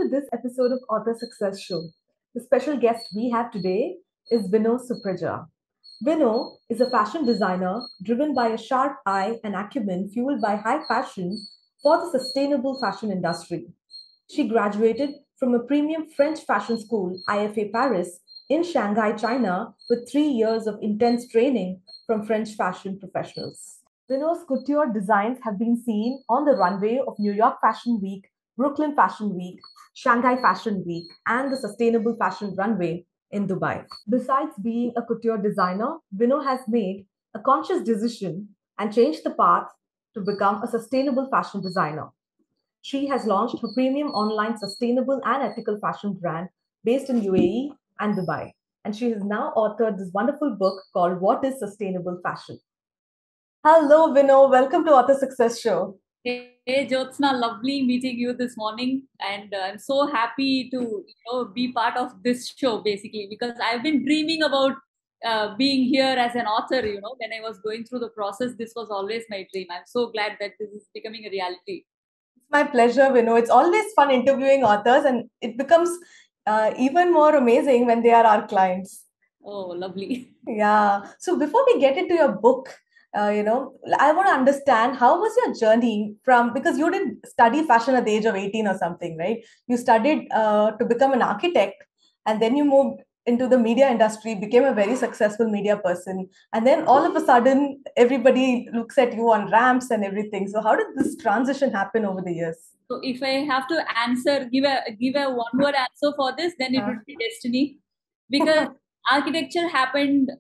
to this episode of Author Success Show. The special guest we have today is Vino Supraja. Vino is a fashion designer driven by a sharp eye and acumen fueled by high passion for the sustainable fashion industry. She graduated from a premium French fashion school, IFA Paris, in Shanghai, China, with 3 years of intense training from French fashion professionals. Vino's couture designs have been seen on the runway of New York Fashion Week, Brooklyn Fashion Week, Shanghai Fashion Week, and the Sustainable Fashion Runway in Dubai. Besides being a couture designer, Vino has made a conscious decision and changed the path to become a sustainable fashion designer. She has launched her premium online sustainable and ethical fashion brand based in UAE and Dubai. And she has now authored this wonderful book called What is Sustainable Fashion? Hello, Vino. Welcome to Author Success Show. Hey, Jyotsna, lovely meeting you this morning, and I'm so happy to be part of this show basically because I've been dreaming about being here as an author. When I was going through the process, this was always my dream. I'm so glad that this is becoming a reality. It's my pleasure, Vino. It's always fun interviewing authors, and it becomes even more amazing when they are our clients. Oh, lovely. Yeah. So before we get into your book, I want to understand how was your journey from, because you didn't study fashion at the age of 18 or something, right? You studied to become an architect, and then you moved into the media industry, became a very successful media person. And then all of a sudden, everybody looks at you on ramps and everything. So how did this transition happen over the years? So if I have to give a one word answer for this, then it would be destiny, because architecture happened.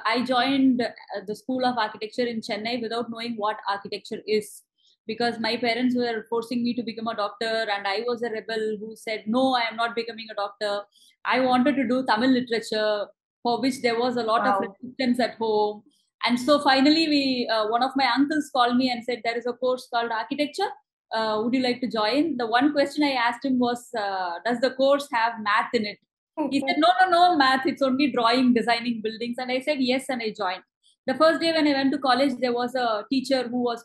I joined the School of Architecture in Chennai without knowing what architecture is, because my parents were forcing me to become a doctor, and I was a rebel who said no, I am not becoming a doctor. I wanted to do Tamil literature, for which there was a lot of resistance at home. And so finally, one of my uncles called me and said there is a course called architecture. Would you like to join? The one question I asked him was, does the course have math in it? He said, no, math. It's only drawing, designing buildings. And I said, yes, and I joined. The first day when I went to college, there was a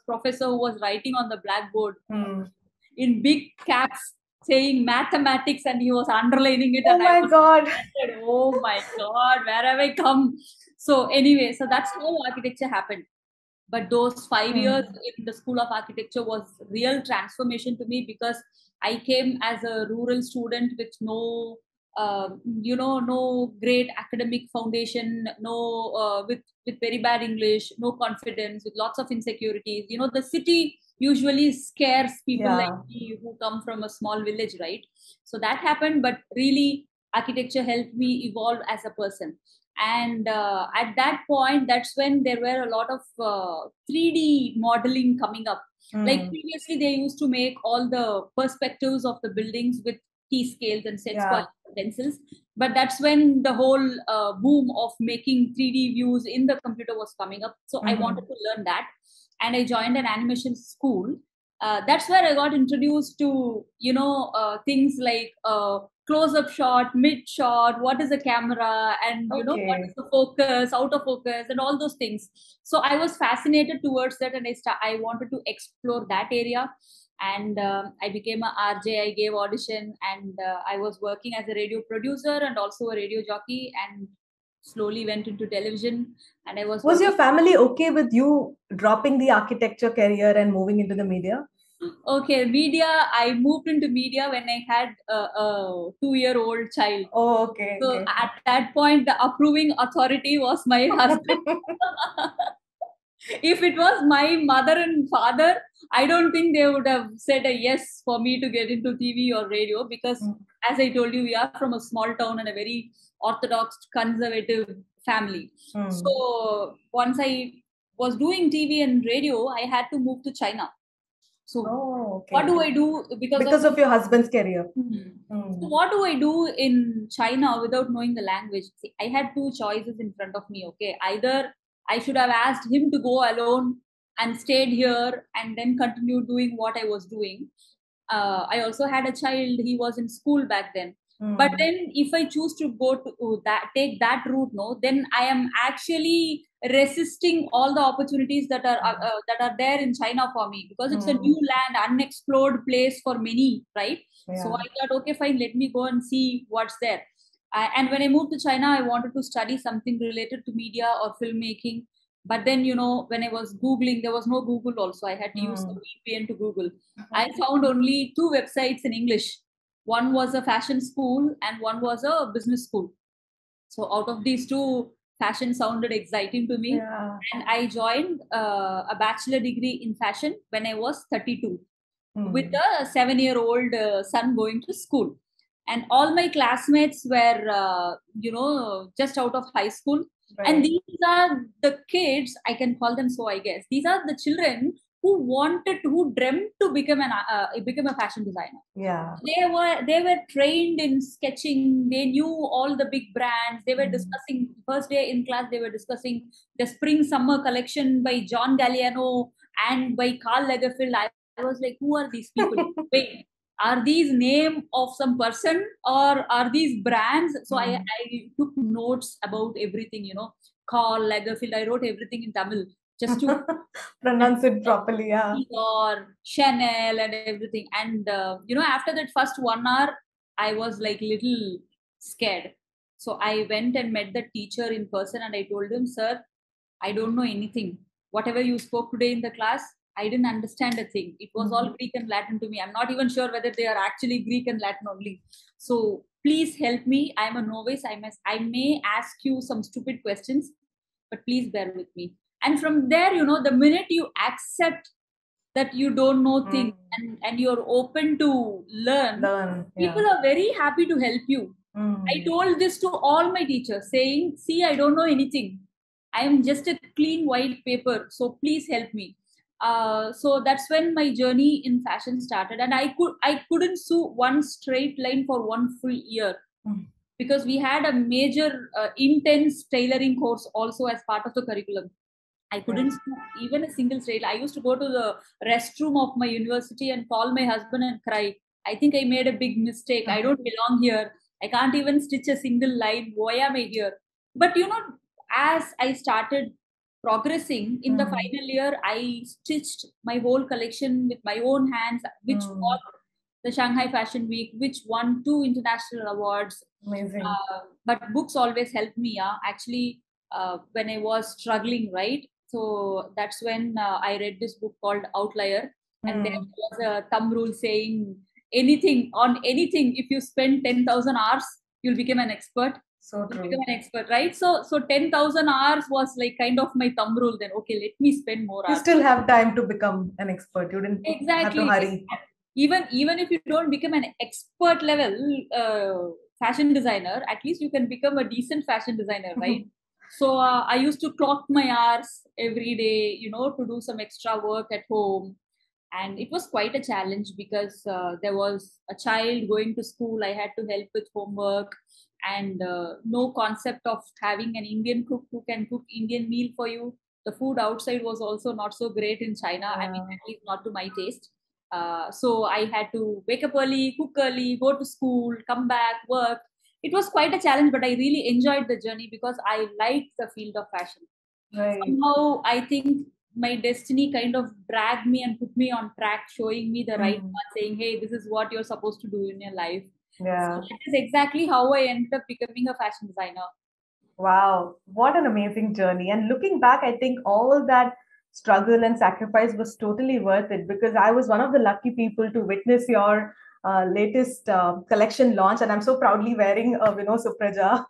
professor who was writing on the blackboard in big caps saying mathematics, and he was underlining it. Oh my God. Oh my God, where have I come? So anyway, so that's how architecture happened. But those 5 years in the School of Architecture was real transformation to me, because I came as a rural student with no great academic foundation, with very bad English, no confidence, with lots of insecurities. The city usually scares people like me who come from a small village, right? So that happened, but really architecture helped me evolve as a person. And at that point, that's when there were a lot of 3D modeling coming up. Like previously, they used to make all the perspectives of the buildings with T-scales and set squares and pencils. But that's when the whole boom of making 3D views in the computer was coming up. So I wanted to learn that. And I joined an animation school. That's where I got introduced to, things like close-up shot, mid shot, what is a camera, and what is the focus, out of focus, and all those things. So I was fascinated towards that, and I wanted to explore that area. And I became a RJ. I gave audition, and I was working as a radio producer and also a radio jockey, and slowly went into television. And I was your family okay with you dropping the architecture career and moving into the media? Okay, media. I moved into media when I had a 2-year-old child. Oh, okay. So at that point, the approving authority was my husband. If it was my mother and father, I don't think they would have said a yes for me to get into TV or radio, because as I told you, we are from a small town and a very orthodox, conservative family. So once I was doing TV and radio, I had to move to China. So what do I do because of your husband's career? So what do I do in China without knowing the language? See, I had two choices in front of me. Okay, either I should have asked him to go alone and stayed here and then continue doing what I was doing. I also had a child. He was in school back then. But then if I choose to go to take that route, no, then I am actually resisting all the opportunities that are there in China for me, because it's a new land, unexplored place for many, right? So I thought, okay, fine, let me go and see what's there. And when I moved to China, I wanted to study something related to media or filmmaking. But then, when I was Googling, there was no Google also. I had to use a VPN to Google. I found only two websites in English. One was a fashion school and one was a business school. So out of these two, fashion sounded exciting to me. Yeah. And I joined a bachelor degree in fashion when I was 32 with a 7-year-old son going to school. And all my classmates were, just out of high school. Right. And these are the kids, I can call them so, I guess. These are the children who dreamt to become a fashion designer. Yeah. They were trained in sketching. They knew all the big brands. They were discussing, first day in class, they were discussing the spring summer collection by John Galliano and by Karl Lagerfeld. I was like, who are these people? Wait, are these name of some person or are these brands? So I took notes about everything, Karl Lagerfeld. I wrote everything in Tamil just to pronounce it properly. Yeah. Or Chanel and everything. And after that first 1 hour, I was like little scared. So I went and met the teacher in person and I told him, sir, I don't know anything. Whatever you spoke today in the class, I didn't understand a thing. It was all Greek and Latin to me. I'm not even sure whether they are actually Greek and Latin only. So please help me. I'm a novice. I may ask you some stupid questions, but please bear with me. And from there, the minute you accept that you don't know things and you're open to learn, people are very happy to help you. I told this to all my teachers, saying, see, I don't know anything. I am just a clean white paper. So please help me. So that's when my journey in fashion started. And I couldn't sew one straight line for 1 full year. Because we had a major intense tailoring course also as part of the curriculum. I couldn't even a single straight. I used to go to the restroom of my university and call my husband and cry. I think I made a big mistake. I don't belong here. I can't even stitch a single line. Why am I here? But as I started progressing in the final year, I stitched my whole collection with my own hands, which won the Shanghai Fashion Week, which won 2 international awards. Amazing. But books always helped me. Actually, when I was struggling, right? So that's when I read this book called Outlier. And there was a thumb rule saying anything, if you spend 10,000 hours, you'll become an expert. So true. You'll become an expert, right? So 10,000 hours was like kind of my thumb rule then. Okay, let me spend more hours. You still have time to become an expert. You didn't have to hurry. Even if you don't become an expert level fashion designer, at least you can become a decent fashion designer, right? So I used to clock my hours every day, to do some extra work at home. And it was quite a challenge because there was a child going to school. I had to help with homework and no concept of having an Indian cook who can cook Indian meal for you. The food outside was also not so great in China. I mean, at least not to my taste. So I had to wake up early, cook early, go to school, come back, work. It was quite a challenge, but I really enjoyed the journey because I liked the field of fashion. Right. Somehow, I think my destiny kind of dragged me and put me on track, showing me the right path, saying, hey, this is what you're supposed to do in your life. Yeah. So that is exactly how I ended up becoming a fashion designer. Wow, what an amazing journey. And looking back, I think all that struggle and sacrifice was totally worth it, because I was one of the lucky people to witness your latest collection launch, and I'm so proudly wearing a Vino Supraja.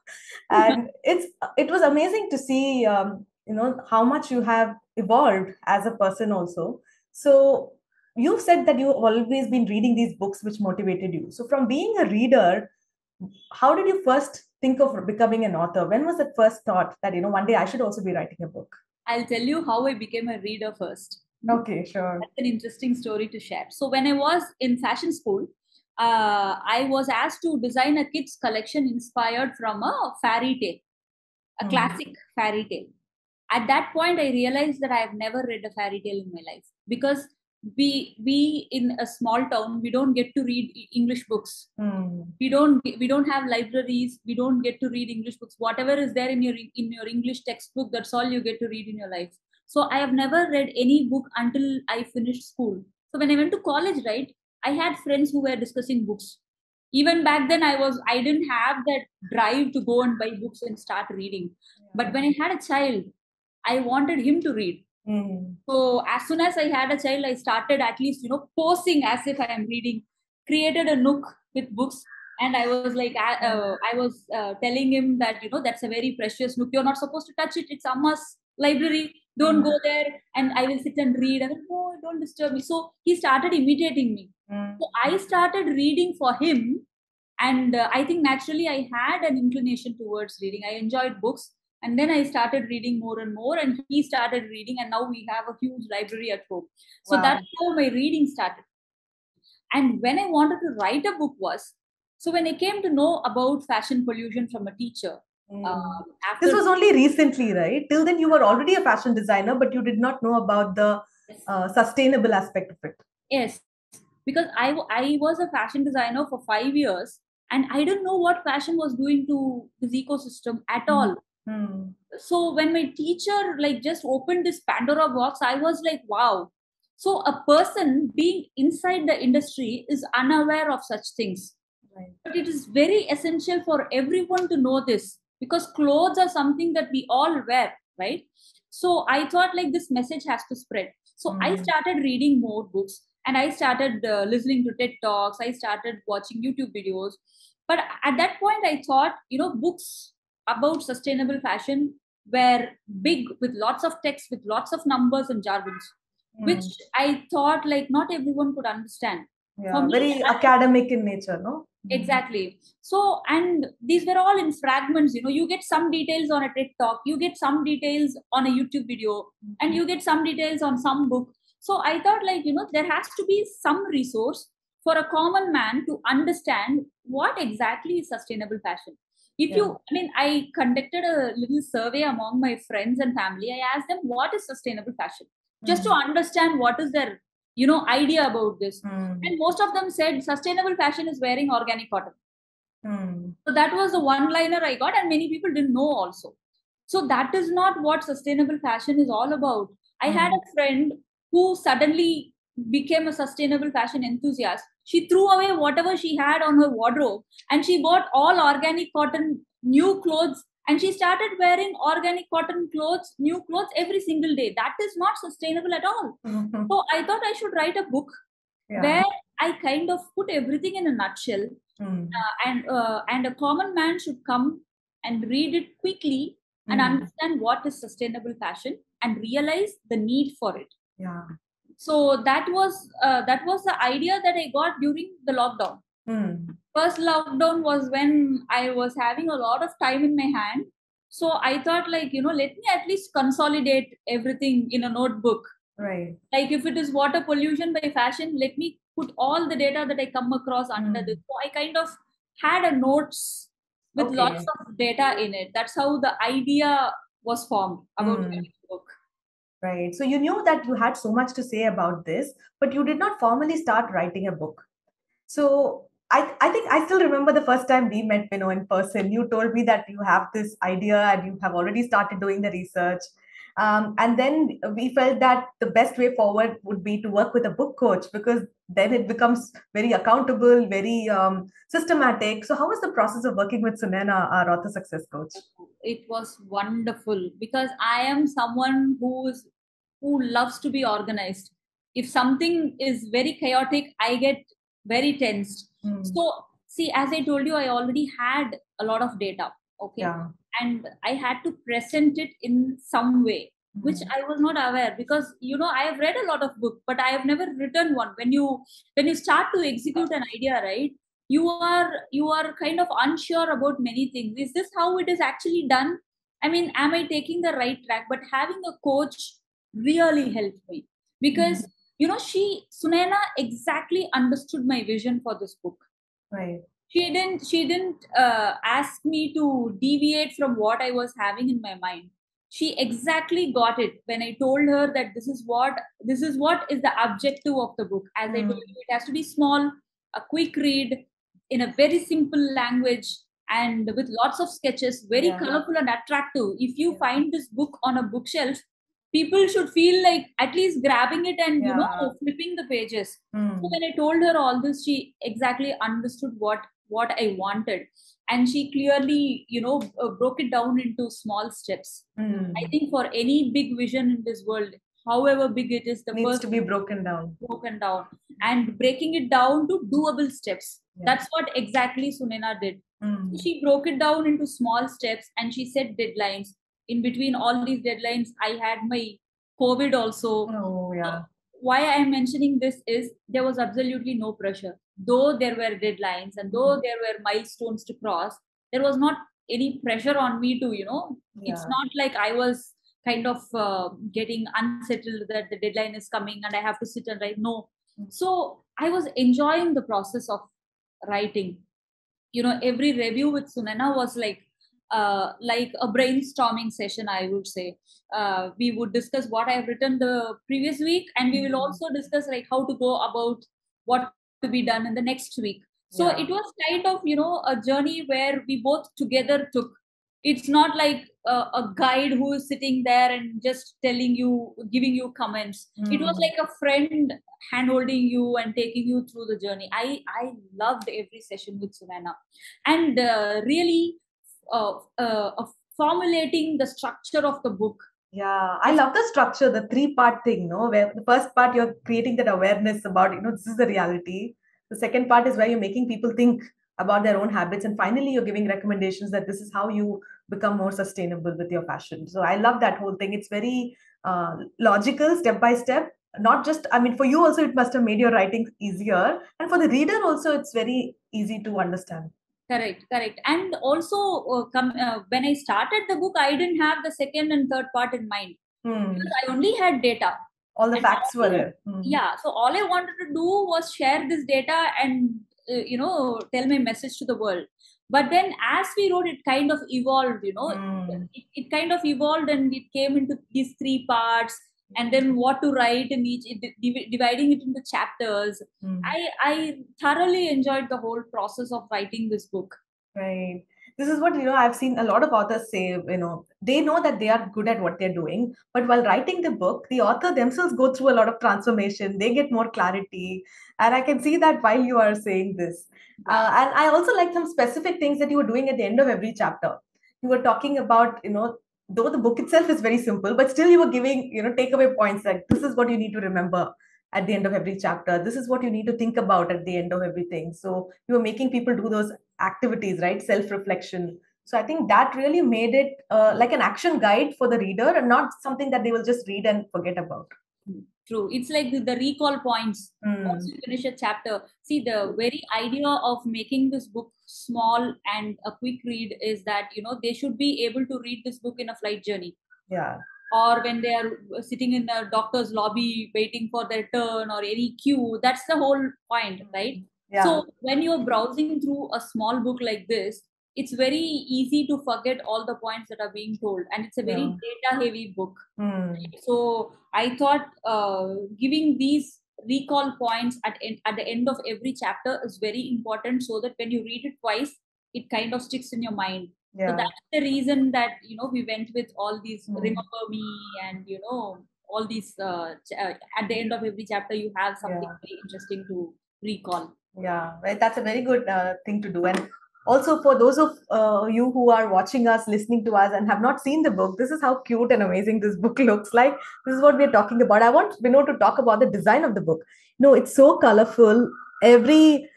And it was amazing to see how much you have evolved as a person also. So you said that you've always been reading these books which motivated you. So from being a reader, how did you first think of becoming an author? When was that first thought that, one day I should also be writing a book? I'll tell you how I became a reader first. Okay, sure. That's an interesting story to share. So when I was in fashion school, I was asked to design a kids collection inspired from a fairy tale, a classic fairy tale. At that point, I realized that I have never read a fairy tale in my life, because we in a small town, we don't get to read English books. We don't have libraries. We don't get to read English books. Whatever is there in your English textbook, that's all you get to read in your life. So I have never read any book until I finished school. So when I went to college, right, I had friends who were discussing books. Even back then, I didn't have that drive to go and buy books and start reading. But when I had a child, I wanted him to read. So as soon as I had a child, I started at least, posing as if I am reading, created a nook with books. And I was like, I was telling him that, that's a very precious nook. You're not supposed to touch it. It's Amma's library. Don't go there. And I will sit and read. I went, no, don't disturb me. So he started imitating me. So I started reading for him. And I think naturally I had an inclination towards reading. I enjoyed books. And then I started reading more and more, and he started reading, and now we have a huge library at home. So that's how my reading started. And when I wanted to write a book so when I came to know about fashion pollution from a teacher. This was only recently, right? Till then you were already a fashion designer, but you did not know about the sustainable aspect of it. Yes, because I was a fashion designer for 5 years, and I didn't know what fashion was doing to this ecosystem at all. So when my teacher just opened this Pandora box, I was like, wow. So a person being inside the industry is unaware of such things. Right. But it is very essential for everyone to know this, because clothes are something that we all wear, right? So I thought this message has to spread. So I started reading more books, and I started listening to TED Talks. I started watching YouTube videos. But at that point, I thought, books about sustainable fashion were big, with lots of text, with lots of numbers and jargons, which I thought not everyone could understand. Yeah, very academic in nature, no? Exactly. So, and these were all in fragments. You get some details on a TED Talk, you get some details on a YouTube video, and you get some details on some book. So I thought there has to be some resource for a common man to understand what exactly is sustainable fashion. I conducted a little survey among my friends and family. I asked them, what is sustainable fashion? Just to understand what is their, idea about this. And most of them said sustainable fashion is wearing organic cotton. So that was the one liner I got, and many people didn't know also. So that is not what sustainable fashion is all about. I had a friend who suddenly became a sustainable fashion enthusiast. She threw away whatever she had on her wardrobe, and she bought all organic cotton new clothes, and she started wearing organic cotton clothes, new clothes every single day. That is not sustainable at all. So I thought I should write a book where I kind of put everything in a nutshell, and a common man should come and read it quickly and understand what is sustainable fashion and realize the need for it. Yeah. So that was the idea that I got during the lockdown. First lockdown was when I was having a lot of time in my hand. So I thought let me at least consolidate everything in a notebook. Right. Like if it is water pollution by fashion, let me put all the data that I come across under this. So I kind of had a notes with lots of data in it. That's how the idea was formed about the book. Right. So you knew that you had so much to say about this, but you did not formally start writing a book. So I think I still remember the first time we met, Vino, in person. You told me that you have this idea and you have already started doing the research. And then we felt that the best way forward would be to work with a book coach, because then it becomes very accountable, very systematic. So how was the process of working with Sunena, our author success coach? It was wonderful, because I am someone who loves to be organized. If something is very chaotic, I get very tensed. So see, as I told you, I already had a lot of data. Okay. Yeah. And I had to present it in some way, which I was not aware, because I have read a lot of books, but I have never written one. When you start to execute an idea, right, you are kind of unsure about many things. Is this how it is actually done? I mean, am I taking the right track? But having a coach really helped me, because Sunena exactly understood my vision for this book. Right. She didn't ask me to deviate from what I was having in my mind. she exactly got it when I told her that this is what is the objective of the book. As I told you, it has to be small, a quick read in a very simple language and with lots of sketches, very colorful and attractive. If you find this book on a bookshelf, people should feel like at least grabbing it and flipping the pages. So when I told her all this, she exactly understood what I wanted, and she clearly broke it down into small steps. I think for any big vision in this world, however big it is, the needs first to be broken down and breaking it down to doable steps. That's what exactly Sunena did. She broke it down into small steps and she set deadlines. In between all these deadlines, I had my COVID also. So why I am mentioning this is there was absolutely no pressure. Though there were deadlines and though there were milestones to cross, there was not any pressure on me to, it's not like I was kind of getting unsettled that the deadline is coming and I have to sit and write. No. So I was enjoying the process of writing. Every review with Sunena was like a brainstorming session, I would say. We would discuss what I have written the previous week, and we will also discuss like how to go about what to be done in the next week. So it was kind of a journey where we both together took. It's not like a guide who is sitting there and just telling you, giving you comments. It was like a friend hand holding you and taking you through the journey. I loved every session with Sunena, and really formulating the structure of the book. I love the structure, the 3-part thing, no? Where the first part you're creating that awareness about, this is the reality. The second part is where you're making people think about their own habits, and finally you're giving recommendations that this is how you become more sustainable with your fashion. So I love that whole thing. It's very logical, step by step. Not just, I mean, for you also, it must have made your writing easier, and for the reader also, it's very easy to understand. Correct. And also, when I started the book, I didn't have the second and third part in mind because I only had data. All the facts were there. Yeah. So all I wanted to do was share this data and tell my message to the world. But then, as we wrote, it kind of evolved. It kind of evolved, and it came into these 3 parts. And then what to write in each, dividing it into chapters. I thoroughly enjoyed the whole process of writing this book. Right. This is what, I've seen a lot of authors say, they know that they are good at what they're doing, but while writing the book, the author themselves go through a lot of transformation. They get more clarity. And I can see that while you are saying this. And I also like some specific things that you were doing at the end of every chapter. You were talking about, though the book itself is very simple, but still you were giving, takeaway points like this is what you need to remember at the end of every chapter. This is what you need to think about at the end of everything. So you were making people do those activities, right? Self-reflection. So I think that really made it like an action guide for the reader and not something that they will just read and forget about. True. It's like the recall points. Once you finish a chapter, see, the very idea of making this book small and a quick read is that they should be able to read this book in a flight journey. Or when they are sitting in a doctor's lobby waiting for their turn or any queue. That's the whole point, right? So when you're browsing through a small book like this, it's very easy to forget all the points that are being told, and it's a very data heavy book. So I thought giving these recall points at the end of every chapter is very important, so that when you read it twice, it kind of sticks in your mind. So that's the reason that we went with all these remember me, and all these at the end of every chapter you have something very interesting to recall. Right. That's a very good thing to do. And also for those of you who are watching us, listening to us, and have not seen the book, this is how cute and amazing this book looks like. This is what we're talking about. I want Vino to talk about the design of the book. It's so colorful. Every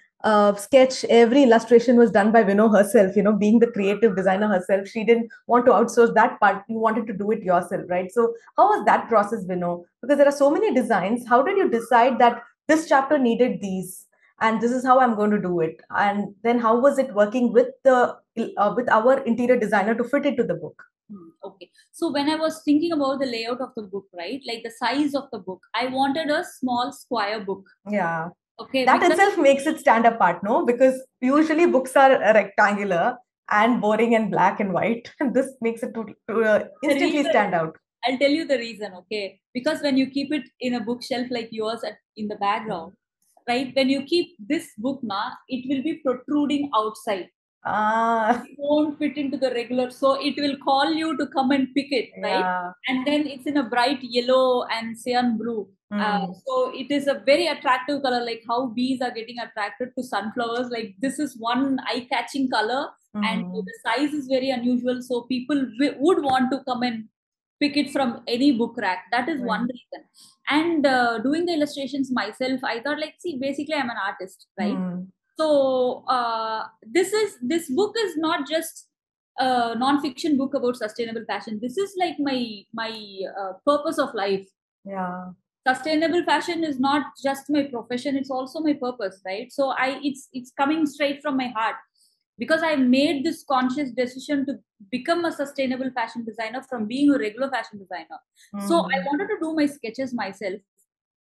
sketch, every illustration was done by Vino herself, being the creative designer herself. She didn't want to outsource that part. You wanted to do it yourself, right? So how was that process, Vino? Because there are so many designs. How did you decide that this chapter needed these? And this is how I'm going to do it. And then how was it working with with our interior designer to fit into the book? Okay. So when I was thinking about the layout of the book, right, like the size of the book, I wanted a small square book. Okay. That itself makes it stand apart, no? Because usually books are rectangular. and boring and black and white. This makes it instantly stand out. I'll tell you the reason, okay? Because when you keep it in a bookshelf like yours in the background, right? When you keep this book now, it will be protruding outside. It won't fit into the regular, so it will call you to come and pick it, right? And then it's in a bright yellow and cyan blue. So it is a very attractive color, like how bees are getting attracted to sunflowers. Like this is one eye-catching color, and the size is very unusual. So people would want to come and pick it from any book rack. That is one reason. And doing the illustrations myself, I thought, like, see, basically I'm an artist, right? So this book is not just a non-fiction book about sustainable fashion. This is like my purpose of life. Yeah. Sustainable fashion is not just my profession; it's also my purpose, right? So it's coming straight from my heart, because I made this conscious decision to become a sustainable fashion designer from being a regular fashion designer. So I wanted to do my sketches myself.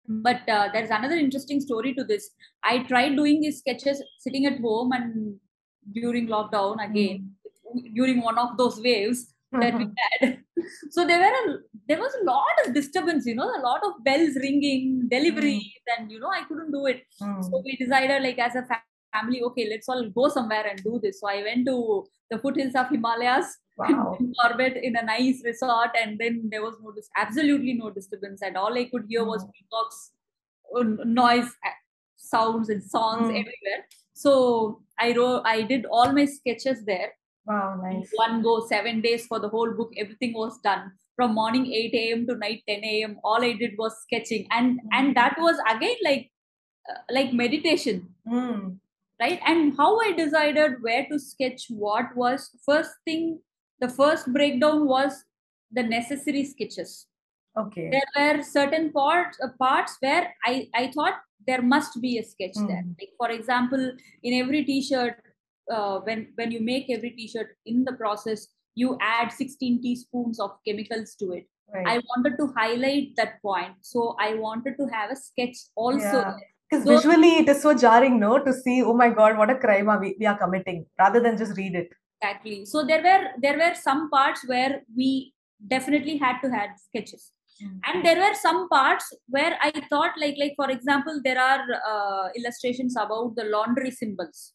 But there's another interesting story to this. I tried doing these sketches sitting at home, and during lockdown again, during one of those waves that we had. So there was a lot of disturbance, a lot of bells ringing, deliveries, and I couldn't do it. So we decided, like, as a family, okay, let's all go somewhere and do this. So I went to the foothills of Himalayas, in Corbett, in a nice resort, and then there was absolutely no disturbance, and all I could hear was peacocks, noise, sounds, and songs everywhere. So I did all my sketches there. Wow, nice. One go, 7 days for the whole book. Everything was done from morning 8 a.m. to night 10 a.m. All I did was sketching, and that was again like meditation. Right? And how I decided where to sketch what was the first breakdown was the necessary sketches. Okay. There were certain parts where I thought there must be a sketch there. Like, for example, in every t-shirt, when you make every t-shirt, in the process, you add 16 teaspoons of chemicals to it. Right. I wanted to highlight that point. So I wanted to have a sketch also. Yeah. Because visually it is so jarring, no, to see, oh my God, what a crime we are committing, rather than just read it. Exactly. So there were some parts where we definitely had to have sketches. And there were some parts where I thought, like for example, there are illustrations about the laundry symbols.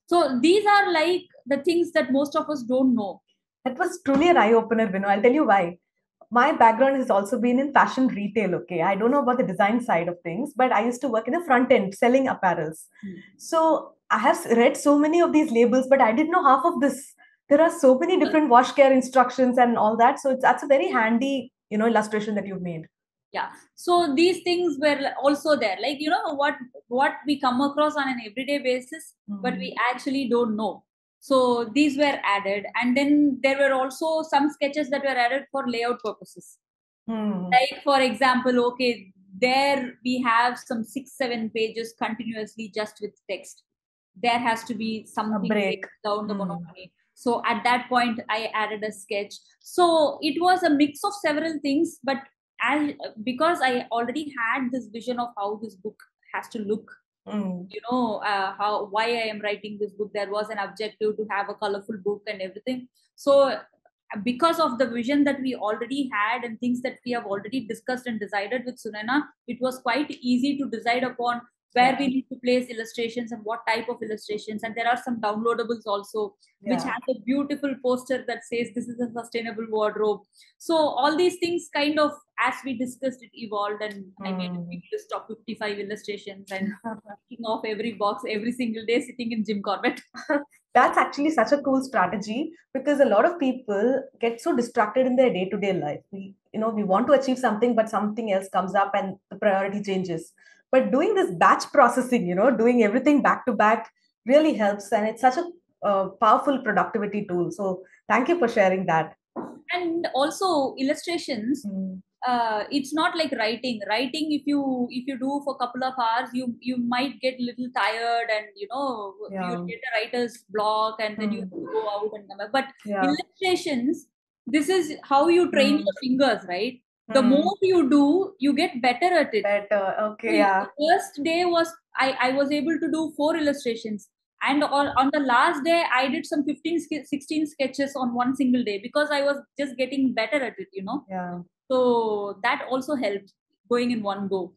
So these are like the things that most of us don't know. That was truly an eye-opener, Vino. I'll tell you why. My background has also been in fashion retail, okay? I don't know about the design side of things, but I used to work in the front end selling apparels. So I have read so many of these labels, but I didn't know half of this. There are so many different wash care instructions and all that. So that's a very handy, illustration that you've made. Yeah. So these things were also there. Like, what we come across on an everyday basis, but we actually don't know. So these were added. And then there were also some sketches that were added for layout purposes. Like, for example, okay, there we have some 6-7 pages continuously just with text. There has to be something down the monotony. So at that point, I added a sketch. So it was a mix of several things, but because I already had this vision of how this book has to look, why I am writing this book, there was an objective to have a colorful book and everything. So because of the vision that we already had and things that we have already discussed and decided with Sunaina, it was quite easy to decide upon where we need to place illustrations and what type of illustrations. And there are some downloadables also, which has a beautiful poster that says this is a sustainable wardrobe. So all these things kind of, as we discussed, it evolved, and I made a big list of 55 illustrations and ticking off every box every single day sitting in Jim Corbett. That's actually such a cool strategy, because a lot of people get so distracted in their day-to-day life. We want to achieve something, but something else comes up and the priority changes. But doing this batch processing, doing everything back to back really helps. And it's such a powerful productivity tool. So thank you for sharing that. And also illustrations, it's not like writing. If you do for a couple of hours, you might get a little tired, and you get a writer's block, and then you have to go out and come back. But illustrations, this is how you train your fingers, right? The more you do, you get better at it. Okay. The first day was I was able to do 4 illustrations, And on the last day, I did some 15, 16 sketches on one single day because I was just getting better at it, Yeah. So that also helped going in one go.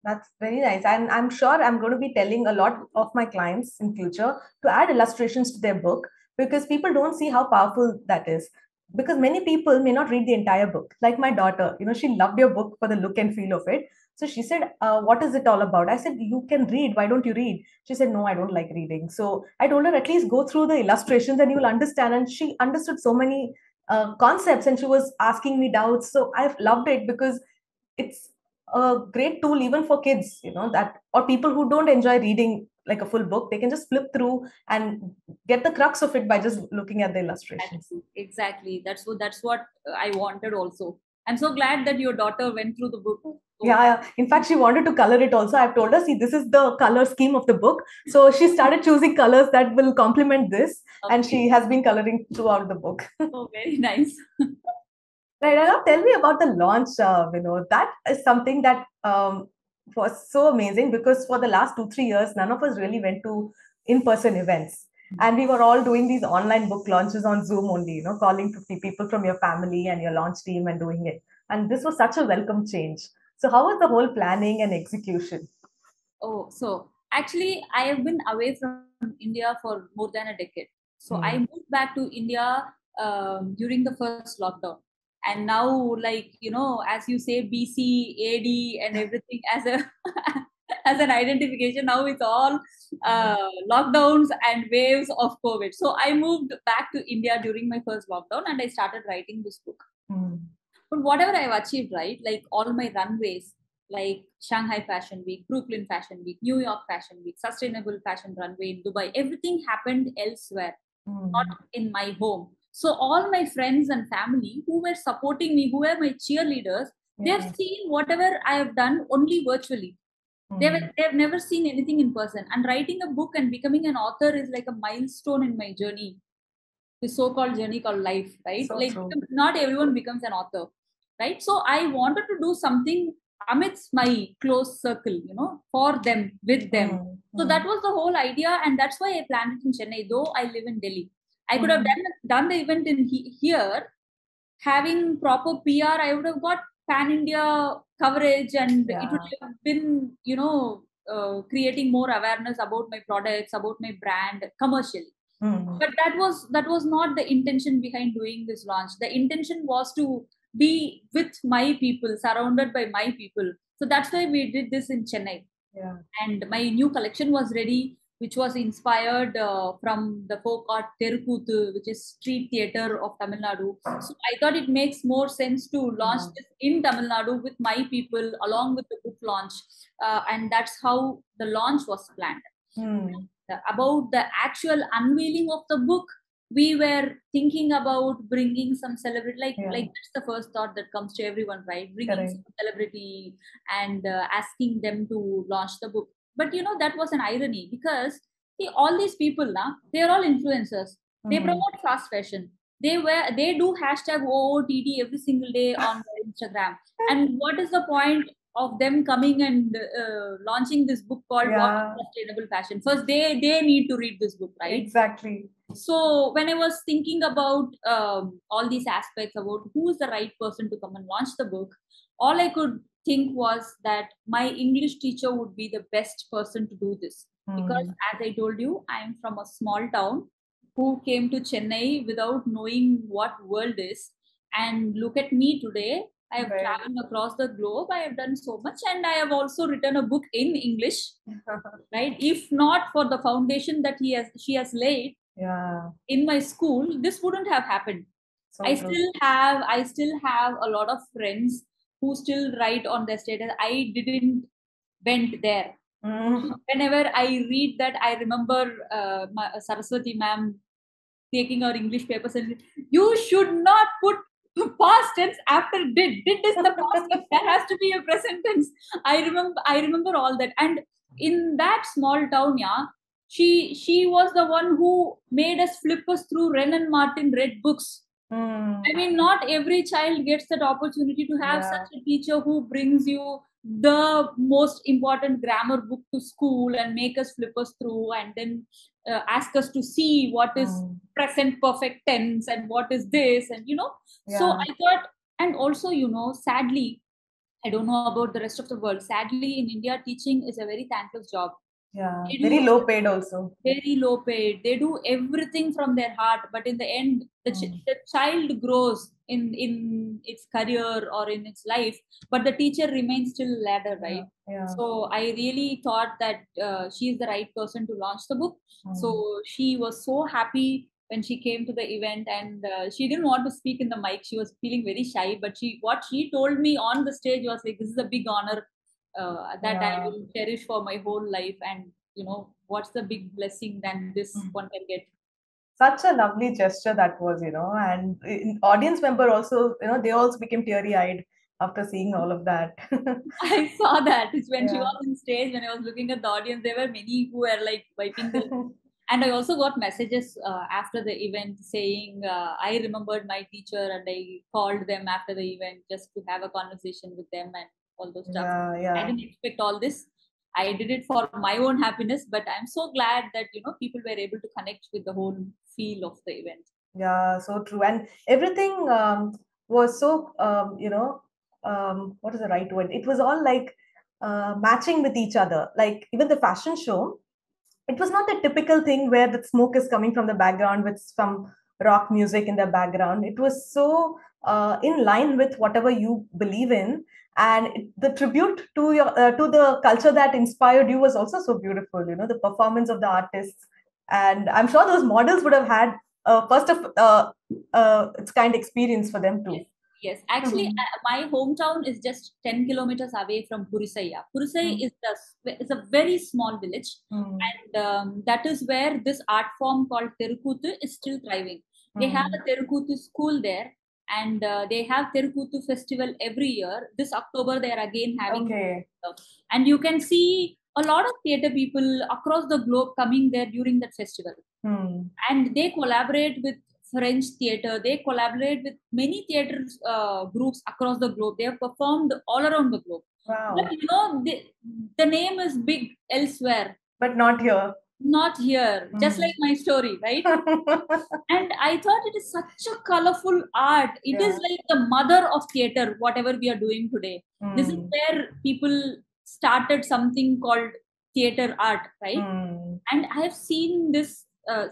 That's very nice. And I'm sure I'm going to be telling a lot of my clients in future to add illustrations to their book, because people don't see how powerful that is. Because many people may not read the entire book. Like my daughter, she loved your book for the look and feel of it. So she said, what is it all about? I said, you can read. Why don't you read? She said, no, I don't like reading. So I told her, at least go through the illustrations and you'll understand. And she understood so many concepts, and she was asking me doubts. So I've loved it because it's a great tool even for kids, that, or people who don't enjoy reading like a full book. They can just flip through and get the crux of it by just looking at the illustrations. Exactly. That's what I wanted also. I'm so glad that your daughter went through the book. So, Yeah, in fact, she wanted to color it also. I've told her, see, this is the color scheme of the book. So she started choosing colors that will complement this, and she has been coloring throughout the book. Oh, very nice. Right. And now tell me about the launch, That is something that was so amazing, because for the last 2, 3 years, none of us really went to in-person events. And we were all doing these online book launches on Zoom only, calling 50 people from your family and your launch team and doing it. And this was such a welcome change. So how was the whole planning and execution? Oh, so actually, I have been away from India for more than a decade. So I Mm. moved back to India during the first lockdown. And now, like, as you say, BC, AD, and everything as a as an identification, now it's all lockdowns and waves of COVID. So I moved back to India during my first lockdown and I started writing this book. Mm. But whatever I've achieved, right? Like all my runways, like Shanghai Fashion Week, Brooklyn Fashion Week, New York Fashion Week, Sustainable Fashion Runway in Dubai, everything happened elsewhere, not Mm. in my home. So all my friends and family who were supporting me, who were my cheerleaders, they've Yeah. seen whatever I have done only virtually. Mm. They've never seen anything in person. And writing a book and becoming an author is like a milestone in my journey, the so-called journey called life, right? So Like true. not everyone becomes an author, right? So I wanted to do something amidst my close circle, for them, with them. Mm. So that Mm. was the whole idea, and that's why I planned it in Chennai. Though I live in Delhi, I could have Mm. done the event in here, having proper PR. I would have got pan India coverage, and it would Yeah. have been, creating more awareness about my products, about my brand commercially. Mm. But that was not the intention behind doing this launch. The intention was to be with my people, surrounded by my people. So that's why we did this in Chennai. Yeah. And my new collection was ready, which was inspired from the folk art Terracotta, which is street theater of Tamil Nadu. So I thought it makes more sense to launch Yeah. this in Tamil Nadu with my people along with the book launch. And that's how the launch was planned. Mm. About the actual unveiling of the book, we were thinking about bringing some celebrity, Yeah. like that's the first thought that comes to everyone, right? Bringing Correct. some celebrity and asking them to launch the book. But that was an irony, because see, all these people now, they're all influencers. They Mm. promote fast fashion. They do hashtag OOTD every single day on their Instagram. And what is the point of them coming and launching this book called What Yeah. is Sustainable Fashion? First, they need to read this book, right? Exactly. So when I was thinking about all these aspects about who is the right person to come and launch the book, all I could think was that my English teacher would be the best person to do this, because Mm. as I told you, I am from a small town who came to Chennai without knowing what world is. And look at me today. I have Right. traveled across the globe. I have done so much, and I have also written a book in English, right? If not for the foundation that she has laid Yeah. in my school, this wouldn't have happened. So I true. still have a lot of friends who still write on their status, I didn't went there. Mm. Whenever I read that, I remember Saraswati ma'am taking our English papers and you should not put past tense after did. Did is the past tense. There has to be a present tense. I remember all that. And in that small town, yeah, she was the one who made us flip us through Ren and Martin read books. Mm. I mean, not every child gets that opportunity to have Yeah. such a teacher who brings you the most important grammar book to school and make us flip us through, and then ask us to see what is present perfect tense and what is this, and so I thought. And also, sadly, I don't know about the rest of the world. Sadly, in India, teaching is a very thankless job. Yeah, They very do low paid also. very low paid. They do everything from their heart, but in the end, the child grows in its career or in its life, but the teacher remains still ladder, right? Yeah. So I really thought that she is the right person to launch the book. So she was so happy when she came to the event, and she didn't want to speak in the mic. She was feeling very shy, but what she told me on the stage was like, "This is a big honor that I will cherish for my whole life." And what's the big blessing than this one can get? Such a lovely gesture that was, and audience member also, they also became teary eyed after seeing all of that. I saw that. It's when she Yeah. was on stage, when I was looking at the audience, there were many who were like wiping their. And I also got messages after the event saying, I remembered my teacher and I called them after the event just to have a conversation with them and all those stuff. I didn't expect all this. I did it for my own happiness, but I'm so glad that, people were able to connect with the whole feel of the event. Yeah, so true. And everything was so, what is the right word? It was all like matching with each other. Like even the fashion show, it was not the typical thing where the smoke is coming from the background with some rock music in the background. It was so in line with whatever you believe in, and the tribute to your to the culture that inspired you was also so beautiful. The performance of the artists, and I'm sure those models would have had first of its kind experience for them too. Yes, yes. Actually, my hometown is just 10 kilometers away from Purisaya. Purisai is a very small village, and that is where this art form called Terracotta is still thriving. They have a Terracotta school there, and they have Terracotta festival every year. This October, they are again having, and you can see a lot of theater people across the globe coming there during that festival. And they collaborate with French theater. They collaborate with many theater groups across the globe. They have performed all around the globe. Wow. But the name is big elsewhere. But not here. Not here. Just like my story, right? And I thought it is such a colorful art. It is like the mother of theater, whatever we are doing today. This is where people started something called theater art, right? And I have seen this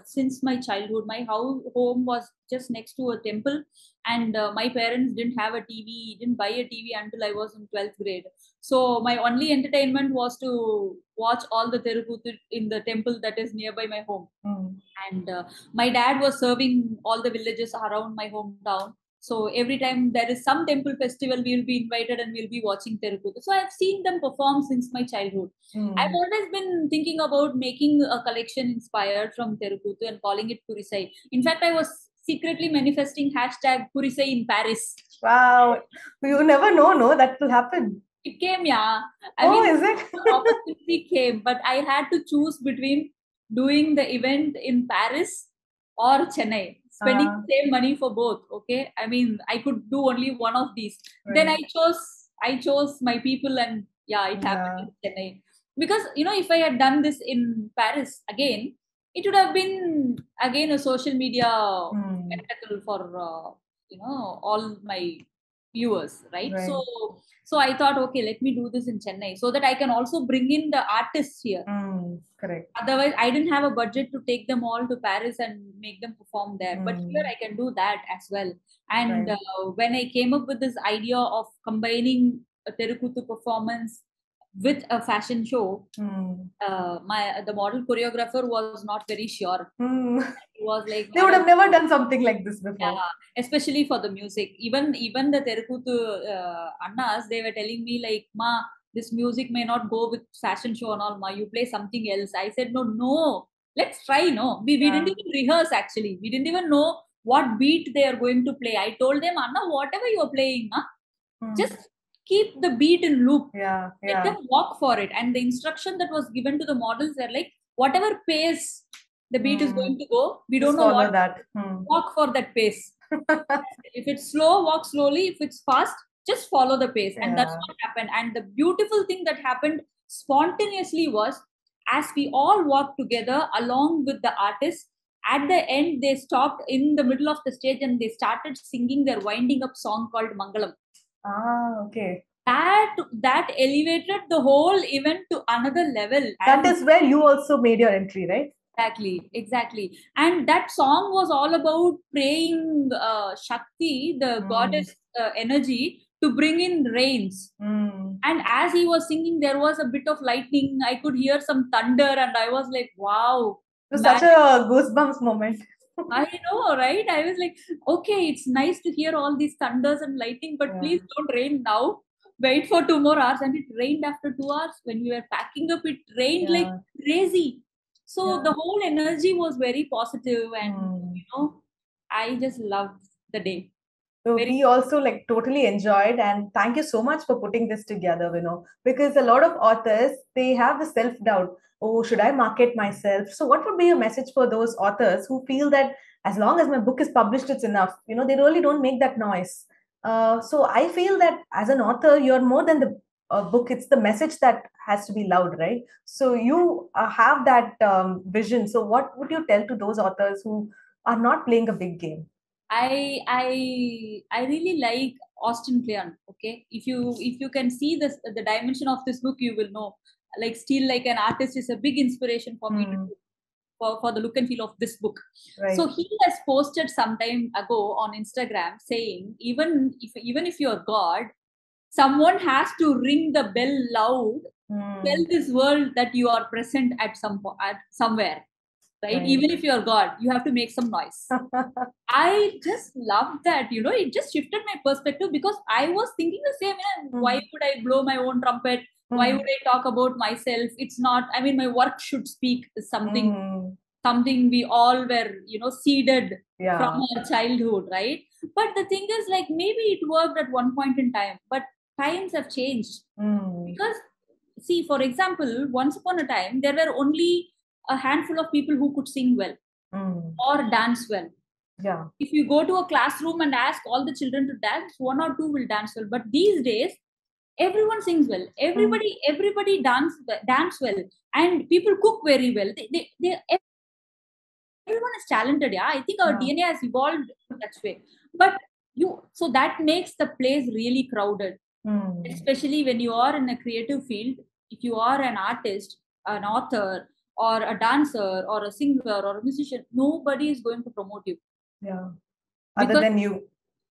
since my childhood. My home was just next to a temple, and my parents didn't have a TV, didn't buy a TV until I was in 12th grade. So my only entertainment was to watch all the Terracotta in the temple that is nearby my home. And my dad was serving all the villages around my hometown. So every time there is some temple festival, we will be invited and we'll be watching Terracotta. So I've seen them perform since my childhood. I've always been thinking about making a collection inspired from Terracotta and calling it Purisai. In fact, I was secretly manifesting hashtag Purisai in Paris. Wow. You never know, no, that will happen. It came, yeah. Is it? The opportunity came, but I had to choose between doing the event in Paris or Chennai, spending the same money for both. Okay, I could do only one of these. Right. Then I chose my people, and it happened in Chennai. Because if I had done this in Paris again, it would have been again a social media spectacle for all my viewers, right? So I thought, okay, let me do this in Chennai so that I can also bring in the artists here. Correct. Otherwise, I didn't have a budget to take them all to Paris and make them perform there. But here I can do that as well. And when I came up with this idea of combining a Terracotta performance with a fashion show, the model choreographer was not very sure. He was like, they would have never done something like this before. Yeah, especially for the music. Even the Terracotta Annas, they were telling me like, Ma, this music may not go with fashion show and all, Ma, you play something else. I said, no, let's try, no. We didn't even rehearse actually. We didn't even know what beat they are going to play. I told them, Anna, whatever you are playing, just keep the beat in loop. Let them walk for it. And the instruction that was given to the models were like, whatever pace the beat is going to go, we don't know what that. Walk for that pace. If it's slow, walk slowly. If it's fast, just follow the pace. And that's Yeah. what happened. And the beautiful thing that happened spontaneously was, as we all walked together along with the artists, at the end they stopped in the middle of the stage and they started singing their winding up song called Mangalam. Okay. That elevated the whole event to another level. That And is where you also made your entry, right? exactly. And that song was all about praying Shakti, the goddess energy, to bring in rains. And as he was singing, there was a bit of lightning. I could hear some thunder, and I was like, wow. It was such a goosebumps moment. I know, right? I was like, okay, it's nice to hear all these thunders and lightning, but please don't rain now. Wait for 2 more hours. And it rained after 2 hours. When we were packing up, it rained like crazy. So the whole energy was very positive, and I just loved the day. So we also like totally enjoyed, and thank you so much for putting this together, because a lot of authors, they have the self-doubt. Oh, should I market myself? So what would be your message for those authors who feel that as long as my book is published, it's enough? They really don't make that noise. So I feel that as an author, you're more than the book. It's the message that has to be loud, right? So you have that vision. So what would you tell to those authors who are not playing a big game? I really like Austin Kleon. Okay, if you can see the dimension of this book, you will know. Like Steal Like an Artist is a big inspiration for me to do, for the look and feel of this book. Right. So he has posted some time ago on Instagram saying, even if you're God, someone has to ring the bell loud, tell this world that you are present at somewhere. Right? Even if you're God, you have to make some noise. I just love that, it just shifted my perspective, because I was thinking the same, why would I blow my own trumpet? Why would I talk about myself? It's not, my work should speak something we all were, seeded from our childhood, right? But the thing is, like, maybe it worked at one point in time, but times have changed. Because, see, for example, once upon a time, there were only a handful of people who could sing well or dance well. Yeah. If you go to a classroom and ask all the children to dance, one or two will dance well. But these days, everyone sings well. Everybody dance well, and people cook very well. Everyone is talented. Yeah, I think our DNA has evolved that way. But so that makes the place really crowded, especially when you are in a creative field. If you are an artist, an author, or a dancer, or a singer, or a musician, nobody is going to promote you. Yeah. Other than you.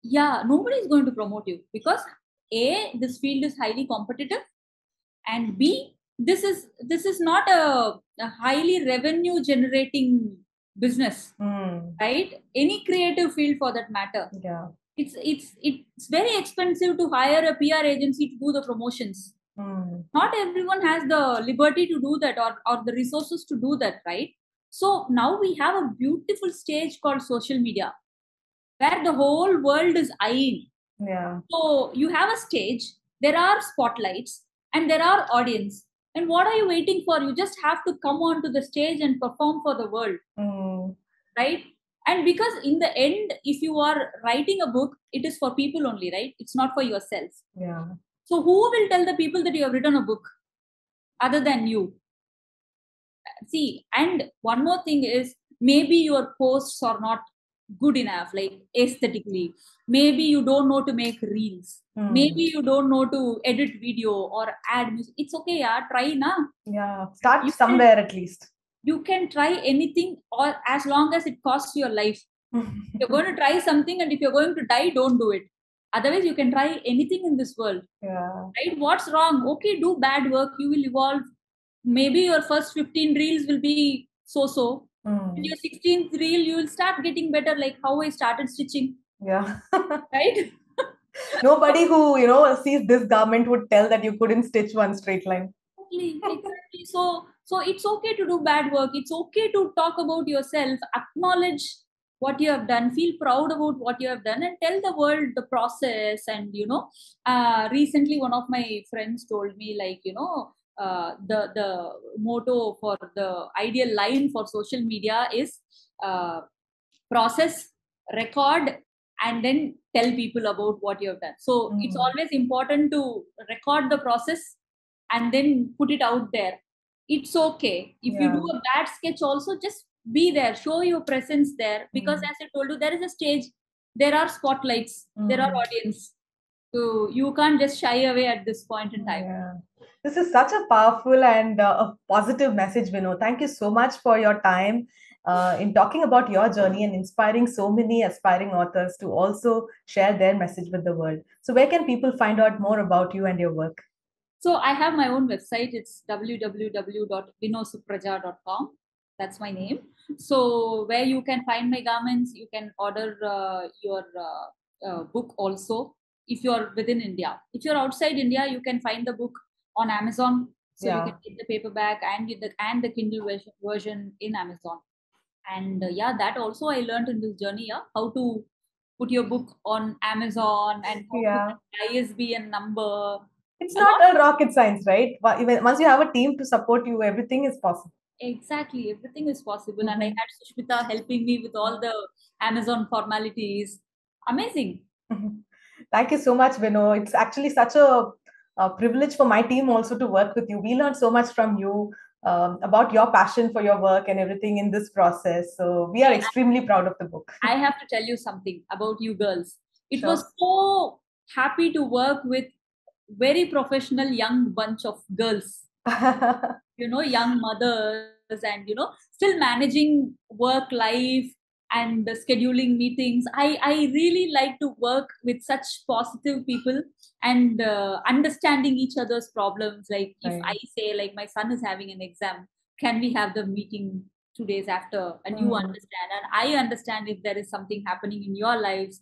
Yeah, nobody is going to promote you, because A, this field is highly competitive, and B, this is not a highly revenue generating business, right? Any creative field for that matter. Yeah. It's very expensive to hire a PR agency to do the promotions. Not everyone has the liberty to do that, or the resources to do that, right? So now we have a beautiful stage called social media, where the whole world is eyeing. Yeah. So you have a stage, there are spotlights, and there are audience. And what are you waiting for? You just have to come onto the stage and perform for the world, right? And because in the end, if you are writing a book, it is for people only, right? It's not for yourself. Yeah. So who will tell the people that you have written a book other than you? See, and one more thing is, maybe your posts are not good enough, like aesthetically. Maybe you don't know to make reels. Maybe you don't know to edit video or add music. It's okay, yeah. Try na. Yeah. Start somewhere at least. You can try anything, or as long as it costs your life. You're going to try something, and if you're going to die, don't do it. Otherwise, you can try anything in this world. Yeah. Right? What's wrong? Okay, do bad work. You will evolve. Maybe your first 15 reels will be so. In your 16th reel, you will start getting better, like how I started stitching. Yeah. Right? Nobody who, sees this garment would tell that you couldn't stitch one straight line. Exactly. So it's okay to do bad work. It's okay to talk about yourself, acknowledge what you have done, feel proud about what you have done, and tell the world the process. And recently one of my friends told me, like, the motto for the ideal line for social media is process, record, and then tell people about what you have done. So it's always important to record the process and then put it out there. It's okay if you do a bad sketch also, just be there, show your presence there, because as I told you, there is a stage, there are spotlights, there are audience, so you can't just shy away at this point in time. This is such a powerful and a positive message, Vino. Thank you so much for your time in talking about your journey and inspiring so many aspiring authors to also share their message with the world. So, where can people find out more about you and your work? So I have my own website. It's www.vinosupraja.com. That's my name. So where you can find my garments, you can order your book also. If you're within India, if you're outside India, you can find the book on Amazon. So you can get the paperback and the Kindle version in Amazon. And that also I learned in this journey. How to put your book on Amazon and how to get ISBN number. It's not a rocket science, right? Even once you have a team to support you, everything is possible. Exactly, everything is possible. And I had Sushmita helping me with all the Amazon formalities. Amazing. Thank you so much, Vino. It's actually such a privilege for my team also to work with you. We learned so much from you about your passion for your work and everything in this process. So we are extremely proud of the book. I have to tell you something about you girls. It was so happy to work with very professional young bunch of girls. Young mothers and still managing work life and scheduling meetings. I really like to work with such positive people and understanding each other's problems. Like if I say, like, my son is having an exam, can we have the meeting 2 days after, and you understand and I understand if there is something happening in your lives.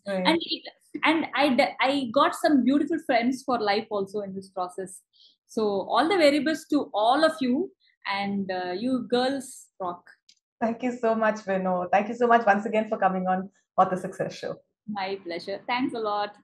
And I got some beautiful friends for life also in this process. So all the very best to all of you, and you girls rock. Thank you so much, Vino. Thank you so much once again for coming on Author Success Show. My pleasure. Thanks a lot.